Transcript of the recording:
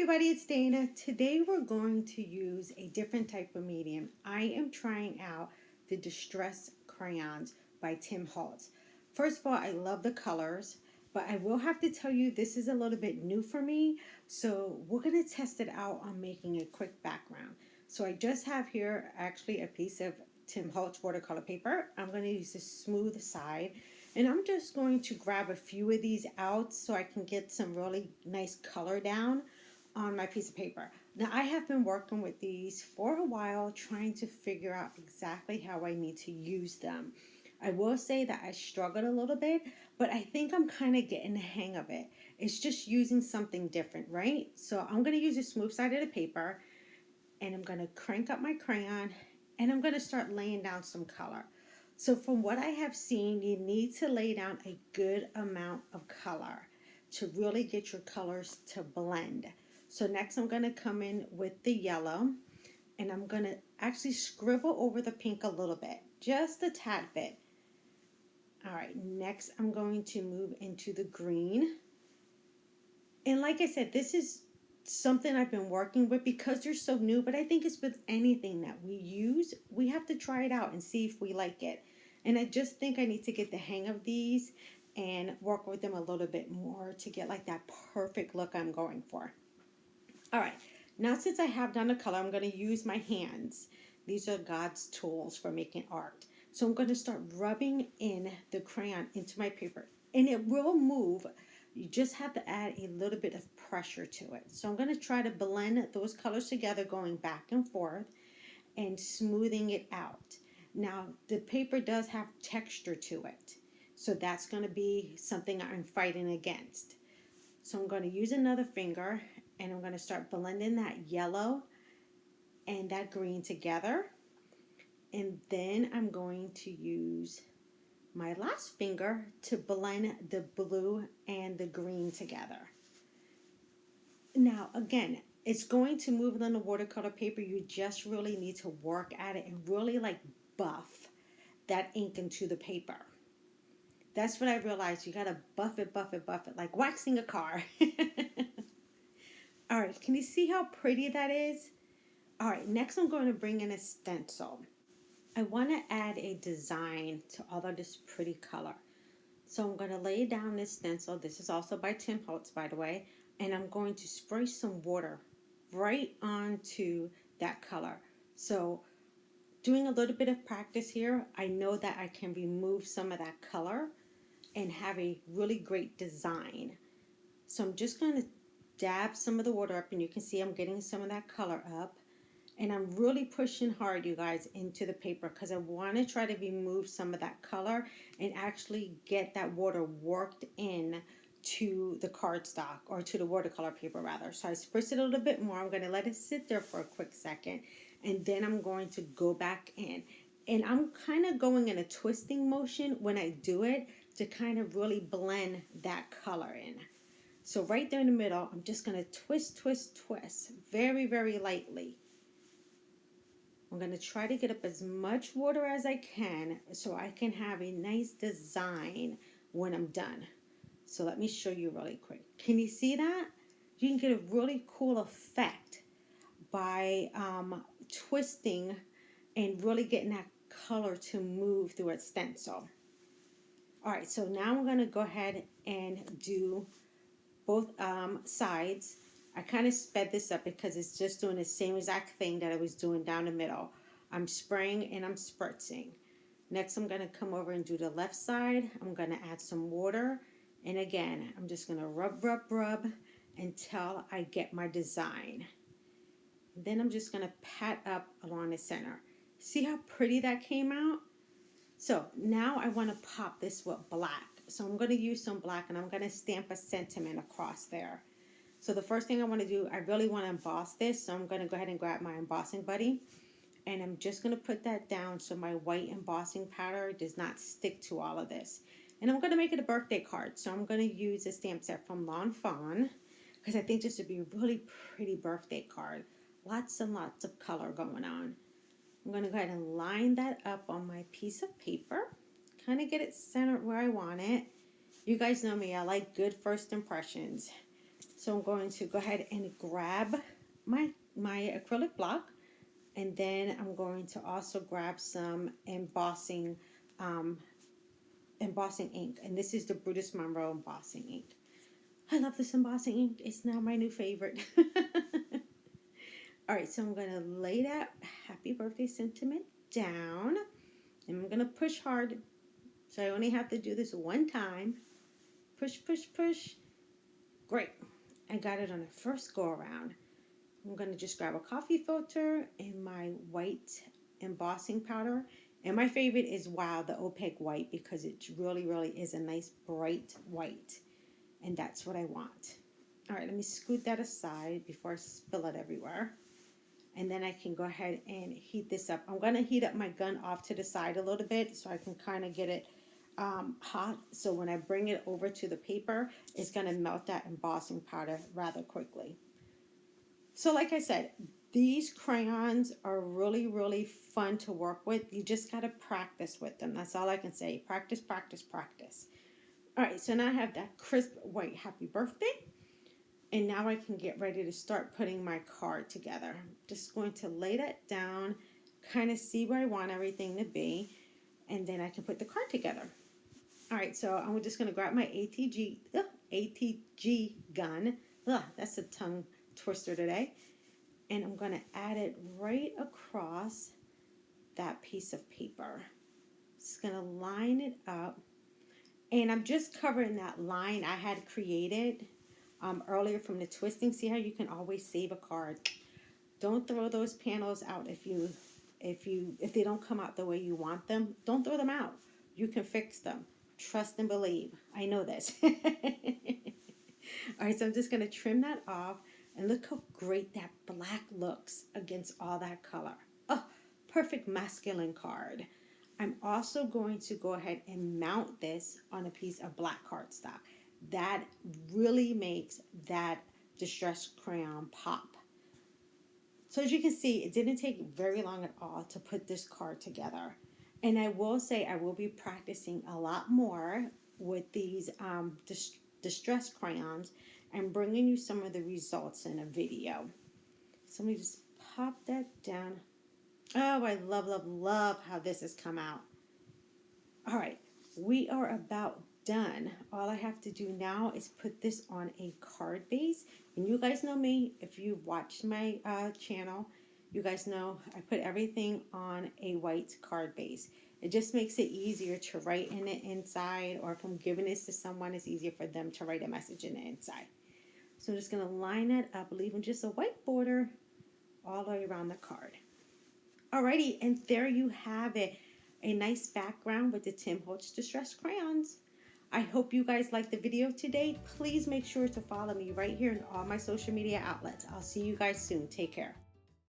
everybody, it's Dana. Today we're going to use a different type of medium. I am trying out the Distress Crayons by Tim Holtz. First of all, I love the colors, but I will have to tell you this is a little bit new for me. So we're going to test it out on making a quick background. So I just have here actually a piece of Tim Holtz watercolor paper. I'm going to use the smooth side. And I'm just going to grab a few of these out so I can get some really nice color down on my piece of paper. Now I have been working with these for a while, trying to figure out exactly how I need to use them. I will say that I struggled a little bit, but I think I'm kind of getting the hang of it. It's just using something different, right? So I'm going to use a smooth side of the paper, and I'm going to crank up my crayon, and I'm going to start laying down some color. So from what I have seen, you need to lay down a good amount of color to really get your colors to blend. So next I'm going to come in with the yellow, and I'm going to actually scribble over the pink a little bit, just a tad bit. All right, next I'm going to move into the green. And like I said, this is something I've been working with because they're so new, but I think it's with anything that we use, we have to try it out and see if we like it. And I just think I need to get the hang of these and work with them a little bit more to get like that perfect look I'm going for. All right, now since I have done the color, I'm going to use my hands. These are God's tools for making art. So I'm going to start rubbing in the crayon into my paper, and it will move. You just have to add a little bit of pressure to it. So I'm going to try to blend those colors together, going back and forth and smoothing it out. Now, the paper does have texture to it, so that's going to be something I'm fighting against. So I'm going to use another finger, and I'm going to start blending that yellow and that green together. And then I'm going to use my last finger to blend the blue and the green together. Now, again, it's going to move on the watercolor paper. You just really need to work at it and really like buff that ink into the paper. That's what I realized. You got to buff it, like waxing a car. All right, can you see how pretty that is? All right, next I'm going to bring in a stencil. I want to add a design to all of this pretty color. So I'm going to lay down this stencil. This is also by Tim Holtz, by the way. And I'm going to spray some water right onto that color. So doing a little bit of practice here, I know that I can remove some of that color and have a really great design. So I'm just going to dab some of the water up, and you can see I'm getting some of that color up. And I'm really pushing hard, you guys, into the paper because I want to try to remove some of that color and actually get that water worked in to the cardstock, or to the watercolor paper rather. So I spritz it a little bit more. I'm going to let it sit there for a quick second, and then I'm going to go back in. And I'm kind of going in a twisting motion when I do it to kind of really blend that color in. So right there in the middle, I'm just going to twist, very, very lightly. I'm going to try to get up as much water as I can so I can have a nice design when I'm done. So let me show you really quick. Can you see that? You can get a really cool effect by twisting and really getting that color to move through a stencil. All right, so now I'm going to go ahead and do both sides. I kind of sped this up because it's just doing the same exact thing that I was doing down the middle. I'm spraying and I'm spritzing. Next, I'm going to come over and do the left side. I'm going to add some water. And again, I'm just going to rub until I get my design. And then I'm just going to pat up along the center. See how pretty that came out? So now I want to pop this with black. So I'm going to use some black, and I'm going to stamp a sentiment across there. So the first thing I want to do, I really want to emboss this. So I'm going to go ahead and grab my embossing buddy. And I'm just going to put that down so my white embossing powder does not stick to all of this. And I'm going to make it a birthday card. So I'm going to use a stamp set from Lawn Fawn because I think this would be a really pretty birthday card. Lots and lots of color going on. I'm going to go ahead and line that up on my piece of paper. Kind of get it centered where I want it. You guys know me. I like good first impressions. So I'm going to go ahead and grab my acrylic block, and then I'm going to also grab some embossing ink, and this is the Brutus Monroe embossing ink. I love this embossing ink. It's now my new favorite. All right, so I'm going to lay that happy birthday sentiment down, and I'm going to push hard. So I only have to do this one time. Push, push, push. Great. I got it on the first go around. I'm going to just grab a coffee filter and my white embossing powder. And my favorite is the opaque white, because it really, really is a nice bright white. And that's what I want. All right, let me scoot that aside before I spill it everywhere. And then I can go ahead and heat this up. I'm going to heat up my gun off to the side a little bit so I can kind of get it hot. So when I bring it over to the paper, it's going to melt that embossing powder rather quickly. So like I said, these crayons are really, really fun to work with. You just got to practice with them. That's all I can say. Practice, practice, practice. All right, so now I have that crisp white happy birthday. And now I can get ready to start putting my card together. I'm just going to lay that down, kind of see where I want everything to be, and then I can put the card together. All right, so I'm just going to grab my ATG gun. That's a tongue twister today. And I'm going to add it right across that piece of paper. Just going to line it up. And I'm just covering that line I had created earlier from the twisting. See how you can always save a card. Don't throw those panels out if they don't come out the way you want them. Don't throw them out. You can fix them. Trust and believe. I know this. All right, so I'm just going to trim that off, and look how great that black looks against all that color. Oh, perfect masculine card. I'm also going to go ahead and mount this on a piece of black cardstock. That really makes that distressed crayon pop. So as you can see, it didn't take very long at all to put this card together. And I will say I will be practicing a lot more with these distressed crayons and bringing you some of the results in a video. So let me just pop that down. Oh, I love, love, love how this has come out. All right, we are about done. All I have to do now is put this on a card base. And you guys know me, if you've watched my channel, you guys know I put everything on a white card base. It just makes it easier to write in the inside, or if I'm giving this to someone, it's easier for them to write a message in the inside. So I'm just going to line that up, leaving just a white border all the way around the card. Alrighty, and there you have it. A nice background with the Tim Holtz Distressed Crayons. I hope you guys liked the video today. Please make sure to follow me right here in all my social media outlets. I'll see you guys soon. Take care.